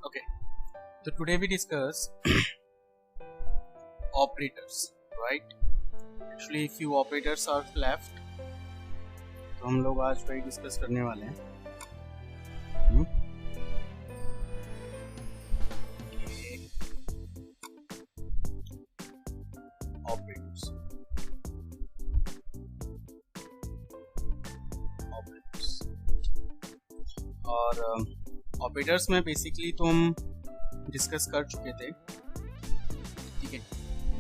Okay, so today we discuss operators, right? Actually, few operators are left. तो हम लोग आज वही डिस्कस करने वाले हैं. Operators. और ऑपरेटर्स में बेसिकली तो हम डिस्कस कर चुके थे, ठीक है,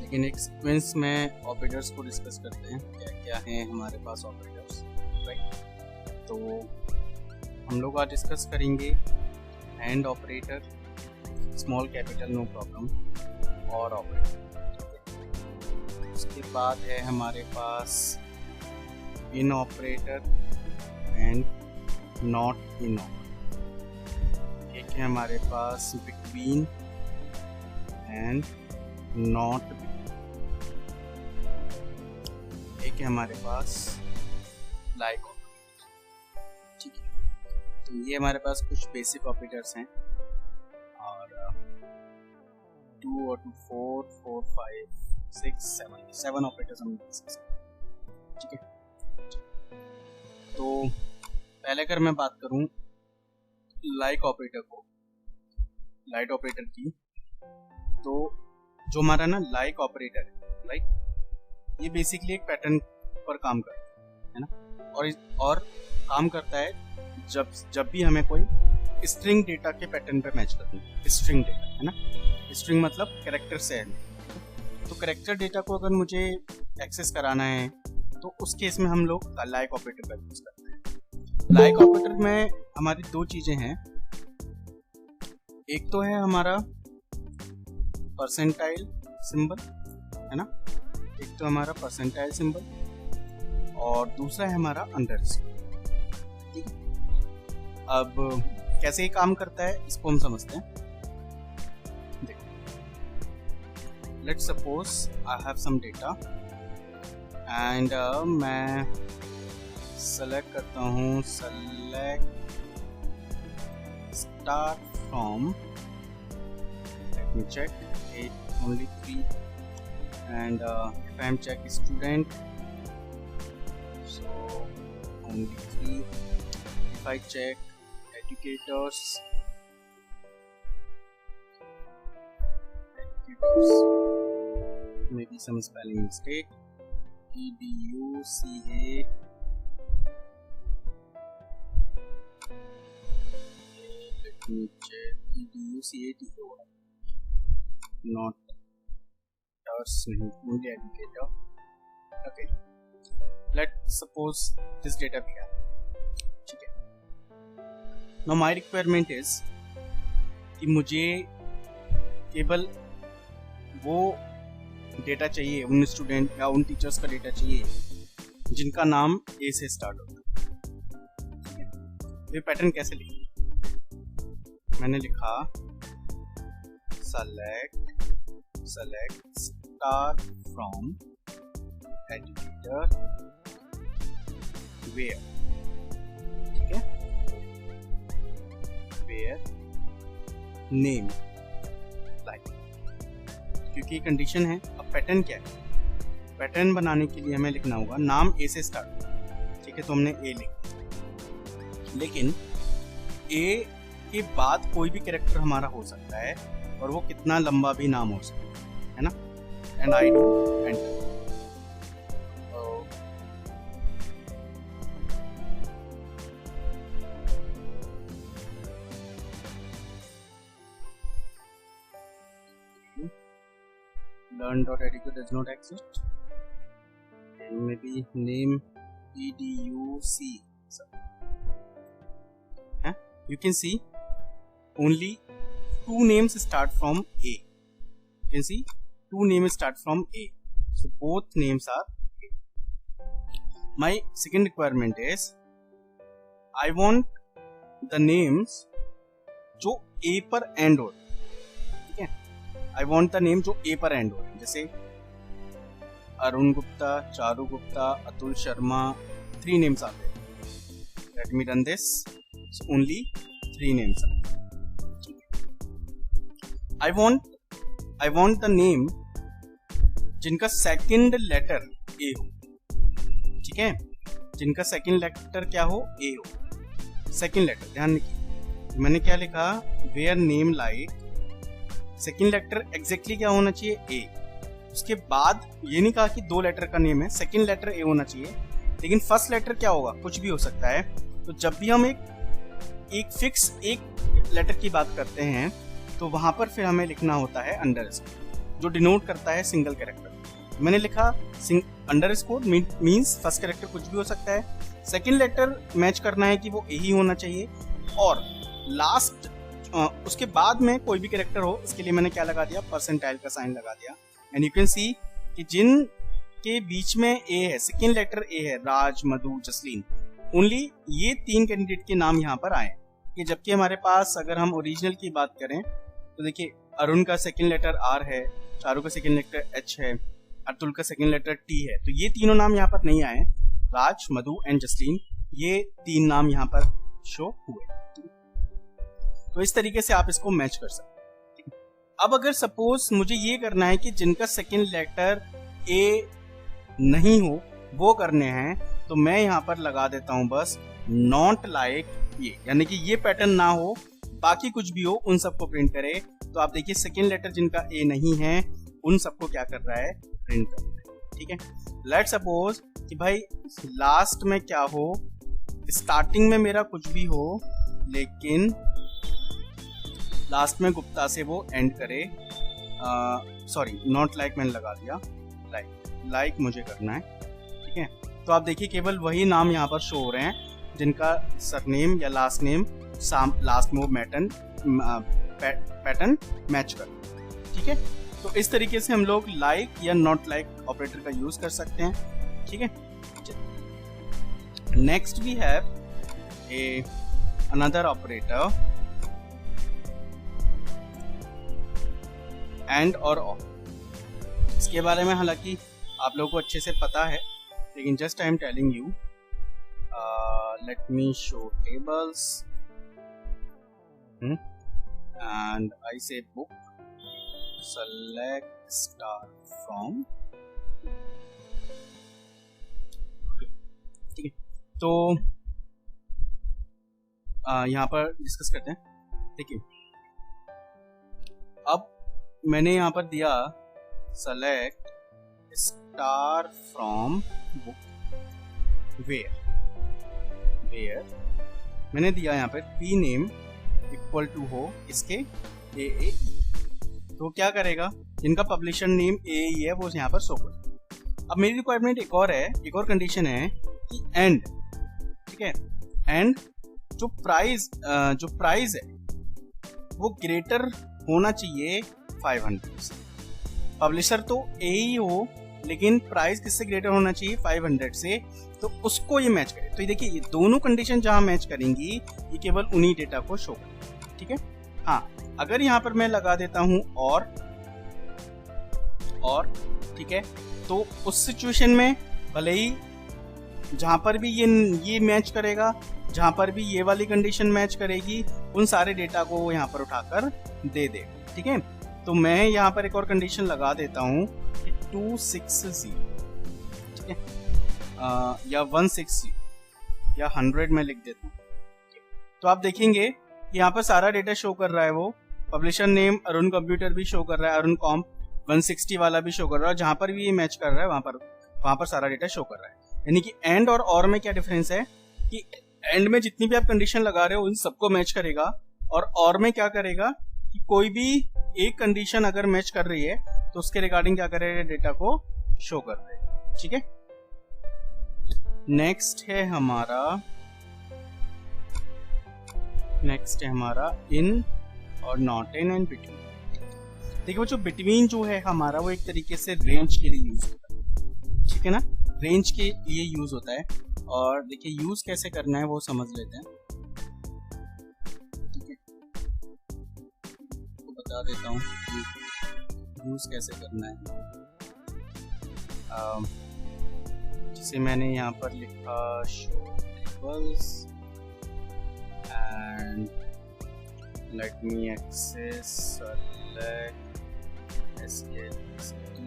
लेकिन एक सीक्वेंस में ऑपरेटर्स को डिस्कस करते हैं. क्या क्या हैं हमारे पास ऑपरेटर्स, राइट? तो हम लोग आज डिस्कस करेंगे and operator, small capital no problem, or operator. उसके बाद है हमारे पास in operator and not in operator. एक है हमारे पास बिटवीन एंड नॉट बिटवीन. एक है हमारे पास लाइक ऑपरेटर, ठीक है. तो ये हमारे पास कुछ बेसिक ऑपरेटर्स हैं, और 2 और 2 4 4 5 6 7 ऑपरेटर्स हम डिस्कस करें, ठीक है. तो पहले अगर मैं बात करूं लाइक ऑपरेटर की, तो जो हमारा ना लाइक ऑपरेटर है, लाइक, ये बेसिकली एक पैटर्न पर काम करता है ना, और काम करता है जब भी हमें कोई स्ट्रिंग डेटा के पैटर्न पे मैच करना है. स्ट्रिंग डेटा है ना, स्ट्रिंग मतलब कैरेक्टर से है. तो कैरेक्टर डेटा को अगर मुझे एक्सेस कराना है तो उस केस में हम लोग लाइक ऑपरेटर का यूज करते हैं. लाइक ऑपरेटर में हमारी दो चीजें हैं. एक तो है हमारा परसेंटाइल सिंबल, है ना, एक तो हमारा परसेंटाइल सिंबल, और दूसरा है हमारा अंडरस्कोर, ठीक है. अब कैसे ये काम करता है इसको हम समझते हैं. देखो, let's suppose I have some data and मैं सेलेक्ट करता हूँ, select start from, let me check, 8 only 3, and if I am check student, so only 3. If I check educators, maybe some spelling mistake, educa, educa, not only educator. Okay, let's suppose this data we have, ठीक है. Now my requirement is कि मुझे केवल वो data चाहिए, उन student या उन टीचर्स का डेटा चाहिए जिनका नाम ए से स्टार्ट होता है. ये पैटर्न कैसे लिखें? मैंने लिखा select start from educator where, ठीक है, where name like, क्योंकि कंडीशन है. अब पैटर्न क्या है? पैटर्न बनाने के लिए हमें लिखना होगा नाम ए से स्टार्ट, ठीक है. तो हमने ए लिखा, लेकिन ए के बाद कोई भी कैरेक्टर हमारा हो सकता है, और वो कितना लंबा भी नाम हो सकता है ना. And I do enter. learn.educate does not exist, and maybe name educ. You can see only 2 names start from A. You can see 2 names start from A. So both names are A. My second requirement is I want the names जो A पर end हो, ठीक है. I want the name जो A पर end हो, जैसे Arun Gupta, Charu Gupta, Atul Sharma, 3 names आते हैं. Let me run this. So only 3 names are. I want the name जिनका सेकंड लेटर ए हो, ठीक है, जिनका सेकंड लेटर क्या हो, ए हो, सेकंड लेटर। ध्यान रखिए मैंने क्या लिखा, where name like second letter exactly क्या होना चाहिए, ए। उसके बाद ये नहीं कहा कि 2 लेटर का नेम है, सेकंड लेटर ए होना चाहिए, लेकिन फर्स्ट लेटर क्या होगा, कुछ भी हो सकता है। तो जब भी हम एक फिक्स एक लेटर की बात करते हैं तो वहां पर फिर हमें लिखना होता है अंडरस्कोर, जो डिनोट करता है सिंगल कैरेक्टर। मैंने लिखा अंडरस्कोर मींस फर्स्ट कैरेक्टर कुछ भी हो सकता है, सेकंड लेटर मैच करना है कि वो ए ही होना चाहिए, और लास्ट उसके बाद में कोई भी कैरेक्टर हो, इसके लिए मैंने क्या लगा दिया, परसेंटाइल का साइन लगा दिया। एंड यू कैन सी कि जिन के बीच में ए है, सेकंड लेटर ए है, राज, मधु, जसलीन, ओनली ये 3 कैंडिडेट के नाम यहाँ पर आए। कि जबकि हमारे पास अगर हम ओरिजिनल की बात करें तो देखिए अरुण का सेकंड लेटर आर है, चारू का सेकंड लेटर एच है, अतुल का सेकंड लेटर टी है, तो ये तीनों नाम यहाँ पर नहीं आए, राज, मधु एंड जसलीन, ये 3 नाम यहाँ पर शो हुए। तो इस तरीके से आप इसको मैच कर सकते हैं। अब अगर सपोज मुझे ये करना है कि जिनका सेकंड लेटर ए नहीं हो वो करने हैं, तो मैं यहाँ पर लगा देता हूं बस नॉट लाइक ये, यानी कि ये पैटर्न ना हो, बाकी कुछ भी हो उन सबको प्रिंट करे। तो आप देखिए सेकंड लेटर जिनका ए नहीं है उन सबको क्या कर रहा है, प्रिंट कर रहा है, ठीक है। लेट्स सपोज कि भाई लास्ट में क्या हो, स्टार्टिंग में मेरा कुछ भी हो, लेकिन लास्ट में गुप्ता से वो एंड करे, सॉरी नॉट लाइक मैंने लगा दिया, लाइक मुझे करना है, ठीक है। तो आप देखिए केवल वही नाम यहाँ पर शो हो रहे हैं जिनका सरनेम या लास्ट नेम लास्ट में वो पैटर्न मैच कर, ठीक है। तो इस तरीके से हम लोग लाइक या नॉट लाइक ऑपरेटर का यूज कर सकते हैं, ठीक है। Next we have another operator and और ऑफ। इसके बारे में हालांकि आप लोगों को अच्छे से पता है, लेकिन just I am telling you, let me show tables and I से बुक select star from, ठीक है। तो यहाँ पर डिस्कस करते हैं, देखिए अब मैंने यहाँ पर दिया select star from book where मैंने दिया यहाँ पर p name इक्वल टू हो इसके AAE, तो क्या करेगा, जिनका पब्लिशर नेम AAE है वो यहाँ पर शो कर। अब मेरी रिक्वायरमेंट एक और है, एक और कंडीशन है कि एंड, ठीक है, एंड जो प्राइस है वो ग्रेटर होना चाहिए 500 से। पब्लिशर तो AAE हो, लेकिन प्राइस किससे ग्रेटर होना चाहिए, 500 से, तो उसको ये मैच करे। तो ये देखिए ये दोनों कंडीशन जहां मैच करेंगी ये केवल उन्हीं डेटा को शो करेगा, ठीक है। हाँ, अगर यहाँ पर मैं लगा देता हूं और, ठीक है, तो उस सिचुएशन में भले ही जहां पर भी ये मैच करेगा, जहां पर भी ये वाली कंडीशन मैच करेगी, उन सारे डेटा को वो यहाँ पर उठाकर दे दे, ठीक है। तो मैं यहाँ पर एक और कंडीशन लगा देता हूँ 260, ठीक है, या 160 या 100 में लिख देता हूँ। तो आप देखेंगे यहाँ पर सारा डेटा शो कर रहा है, वो पब्लिशर नेम अरुण कंप्यूटर भी शो कर रहा है, अरुण कॉम्प 160 वाला भी शो कर रहा है, जहां पर भी ये मैच कर रहा है वहां पर सारा डेटा शो कर रहा है। यानी कि एंड और में क्या डिफरेंस है कि एंड में जितनी भी आप कंडीशन लगा रहे हो उन सबको मैच करेगा, और में क्या करेगा कि कोई भी एक कंडीशन अगर मैच कर रही है तो उसके रिगार्डिंग क्या करेगा, डेटा को शो कर देगा, ठीक है। नेक्स्ट है हमारा इन और नॉट इन एंड बिटवीन। देखिए वो जो बिटवीन जो है हमारा, वो एक तरीके से रेंज के लिए यूज होता है, ठीक है ना, रेंज के लिए यूज होता है। और देखिए यूज कैसे करना है वो समझ लेते हैं, ठीक है, तो बता देता हूँ यूज कैसे करना है। जिसे मैंने यहाँ पर लिखा show tables and let me access select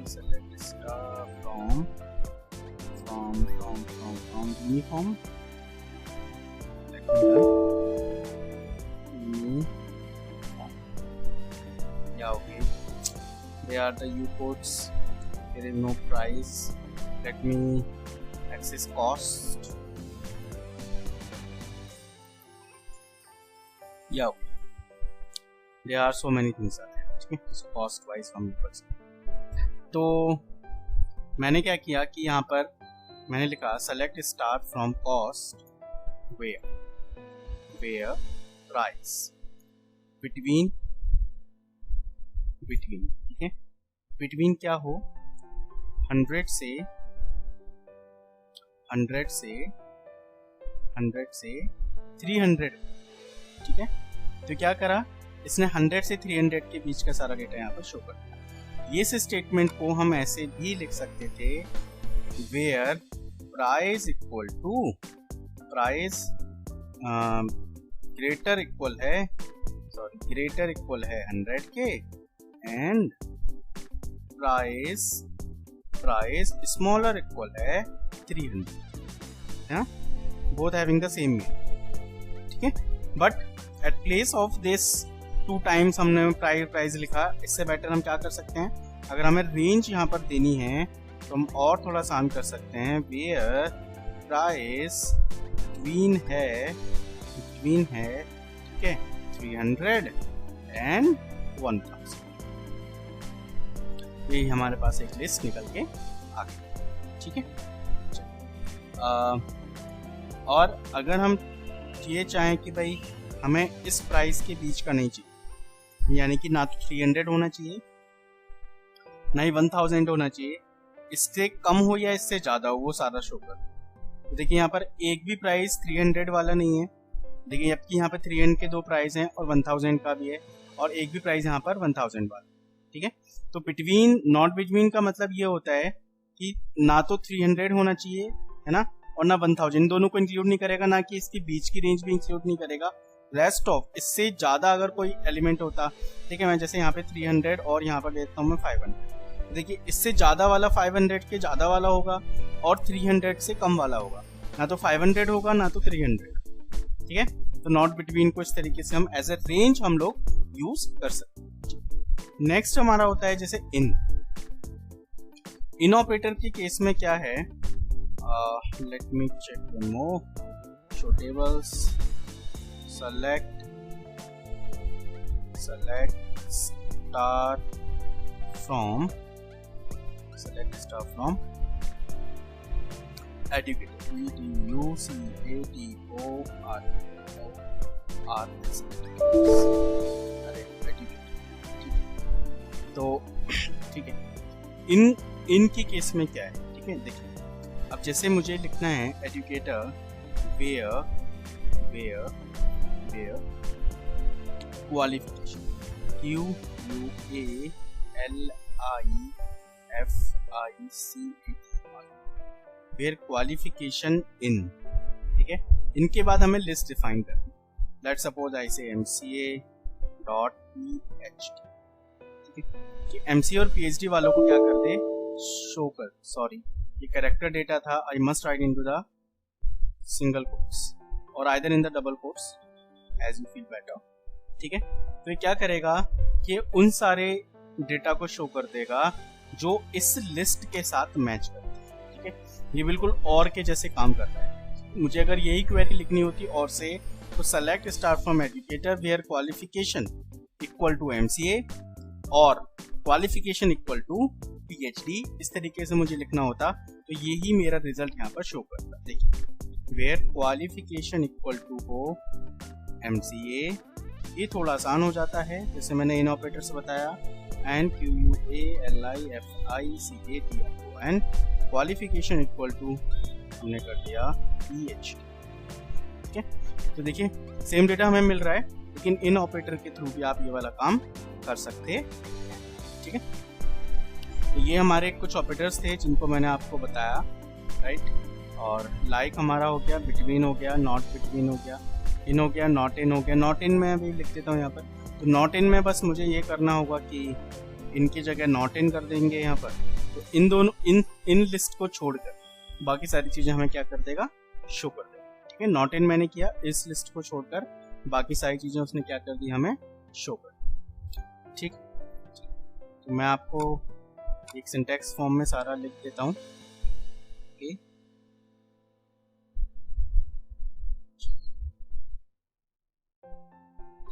select star from uniform. Let me run uniform. Yeah, okay. They are the U codes. There is no price. Let me access cost. Yeah, okay. There are so many things are there. ठीक है, cost wise हम कर सकते। तो मैंने क्या किया कि यहाँ पर मैंने लिखा select star from cost where price between, ठीक है, between क्या हो 100 से 300, ठीक है। तो क्या करा इसने 100 से 300 के बीच का सारा डेटा यहाँ पर शो कर दिया। ये स्टेटमेंट को हम ऐसे भी लिख सकते थे where price equal to price greater equal है 100 के and price smaller equal है 300, both having the same meaning, ठीक है। But at place of this 2 times हमने प्राइस लिखा। इससे बेटर हम क्या कर सकते हैं, अगर हमें रेंज यहाँ पर देनी है तो हम और थोड़ा आसान कर सकते हैं वेयर प्राइस बिटवीन है, ठीक है, 300 and 1000। ये हमारे पास एक लिस्ट निकल के आ गई, ठीक है। और अगर हम ये चाहें कि भाई हमें इस प्राइस के बीच का नहीं चाहिए, यानी कि ना तो 300 होना चाहिए ना ही 1000 होना चाहिए, इससे कम हो या इससे ज्यादा हो वो सारा शो कर। देखिए यहाँ पर एक भी प्राइस 300 वाला नहीं है, देखिए जबकि यहाँ पर 300 के 2 प्राइस हैं और 1000 का भी है, और एक भी प्राइस यहाँ पर 1000 वाला, ठीक है। तो बिटवीन, नॉट बिटवीन का मतलब ये होता है कि ना तो 300 होना चाहिए, है ना, और ना 1000, इन दोनों को इंक्लूड नहीं करेगा, ना कि इसके बीच की रेंज भी इंक्लूड नहीं करेगा। रेस्ट ऑफ इससे ज्यादा अगर कोई एलिमेंट होता, ठीक है, मैं जैसे यहाँ पे 300 और यहाँ पर देता हूँ मैं 500, देखिए इससे ज्यादा वाला 500 के ज्यादा वाला होगा और 300 से कम वाला होगा, ना तो 500 होगा ना तो 300, ठीक है। तो नॉट बिटवीन को इस तरीके से हम एज ए रेंज हम लोग यूज कर सकते हैं। नेक्स्ट हमारा होता है जैसे इन ऑपरेटर के केस में क्या है, let me check one more, show tables, select star from educator, तो ठीक है, इन की केस में क्या है, ठीक है। देखिए अब जैसे मुझे लिखना है educator where qualification, QUALIFICATION, where qualification in, ठीक है। इनके बाद हमें लिस्ट डिफाइन करनी, let's suppose I say MCA.PhD, ठीक है, कि MCA और PhD वालों को क्या कर दे, शो कर, सॉरी ये कैरेक्टर डेटा था, I must write into the single quotes or either in the double quotes as you feel better, ठीक है। तो ये क्या करेगा कि उन सारे डेटा को शो कर देगा जो इस लिस्ट के साथ मैच करते हैं, ठीक है। ये बिल्कुल और के जैसे काम करता है। मुझे अगर यही क्वेरी लिखनी होती और से, तो select star from educator where qualification equal to MCA or qualification equal to PhD, इस तरीके से मुझे लिखना होता, तो यही मेरा रिजल्ट यहाँ पर शो करता। देखिए वेयर क्वालिफिकेशन इक्वल टू हो MCA, ये थोड़ा आसान हो जाता है, जैसे मैंने इन ऑपरेटर से बताया, and QUALIFICATION, qualification equal to हमने कर दिया PhD, ठीक है। तो देखिए सेम डेटा हमें मिल रहा है, लेकिन इन ऑपरेटर के थ्रू भी आप ये वाला काम कर सकते हैं, ठीक है। तो ये हमारे कुछ ऑपरेटर्स थे जिनको मैंने आपको बताया, राइट। और लाइक हमारा हो गया, बिटवीन हो गया, नॉट बिटवीन हो गया, इन हो गया, नॉट इन हो गया। नॉट इन में अभी लिख देता हूँ यहाँ पर। तो नॉट इन में बस मुझे ये करना होगा कि इनकी जगह नॉट इन कर देंगे यहाँ पर। तो इन दोनों इन लिस्ट को छोड़कर बाकी सारी चीज़ें हमें क्या कर देगा, शो कर देगा। ठीक है, नॉट इन मैंने किया, इस लिस्ट को छोड़कर बाकी सारी चीज़ें उसने क्या कर दी, हमें शो कर दी। ठीक, तो मैं आपको एक सिंटैक्स फॉर्म में सारा लिख देता हूँ। ओके,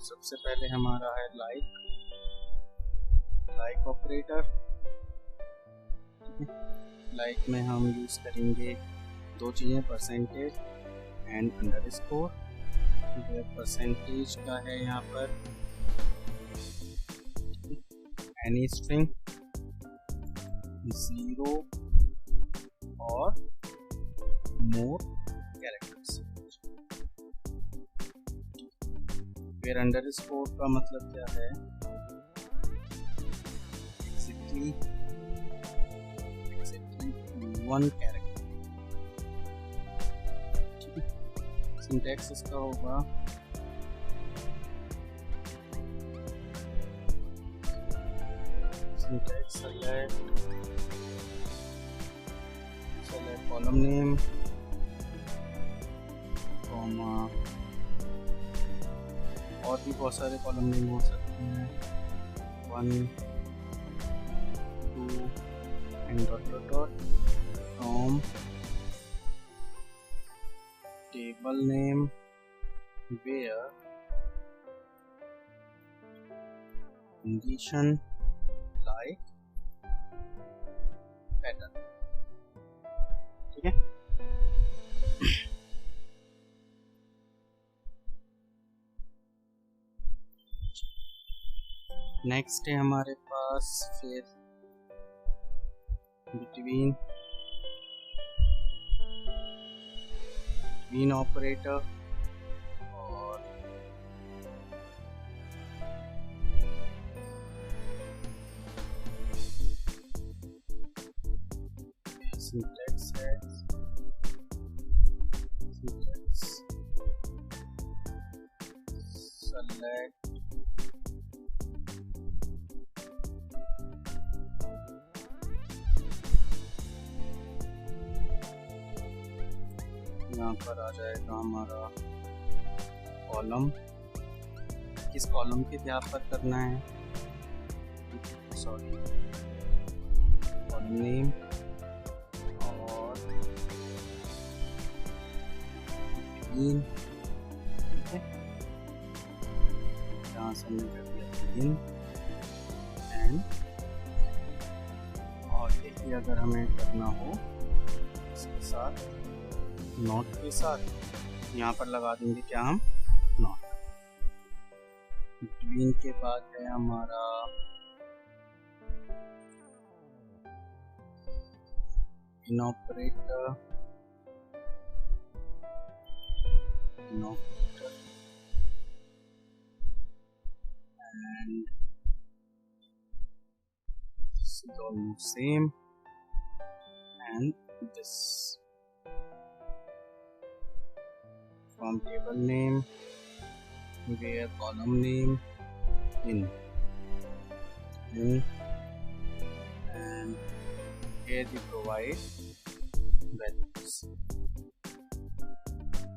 सबसे पहले हमारा है लाइक ऑपरेटर। लाइक में हम यूज करेंगे दो चीजें, परसेंटेज एंड अंडरस्कोर। परसेंटेज का है यहाँ पर एनी स्ट्रिंग 0 और मोर कैरेक्टर्स। फिर अंडरस्कोर का मतलब क्या है, एग्जैक्टली 1 कैरेक्टर। सिंटैक्स इसका होगा syntax select column name comma, और भी बहुत सारे कॉलम नेम हो सकते हैं, 1 2 and dot dot dot from table name where condition like pattern. ठीक है, नेक्स्ट है हमारे पास फिर बिटवीन ऑपरेटर और सिंटैक्स है सेलेक्ट यहाँ पर आ जाएगा हमारा कॉलम। किस कॉलम के आधार पर करना है, सॉरी, कॉलम नेम और बिगिन। ठीक है, यहाँ से हमने कर दिया बिगिन एंड, और यही अगर हमें करना हो इसके साथ नॉट के साथ, यहाँ पर लगा देंगे क्या हम, नॉट। बिटवीन के बाद है हमारा in operator and this is almost same and this from table name where column name in and here we provide values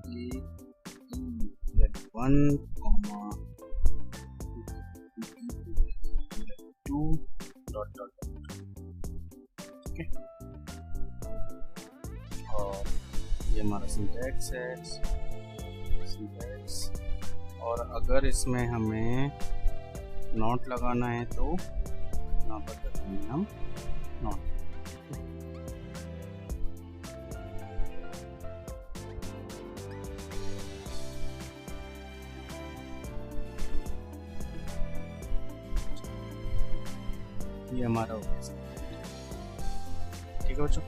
z1 comma z2 dot dot dot। ठीक है, और ये हमारा सिंटैक्स है सिंटैक्स। और अगर इसमें हमें नॉट लगाना है तो यहाँ पर कर देंगे हम नॉट। ये हमारा हो गया। ठीक है बच्चों।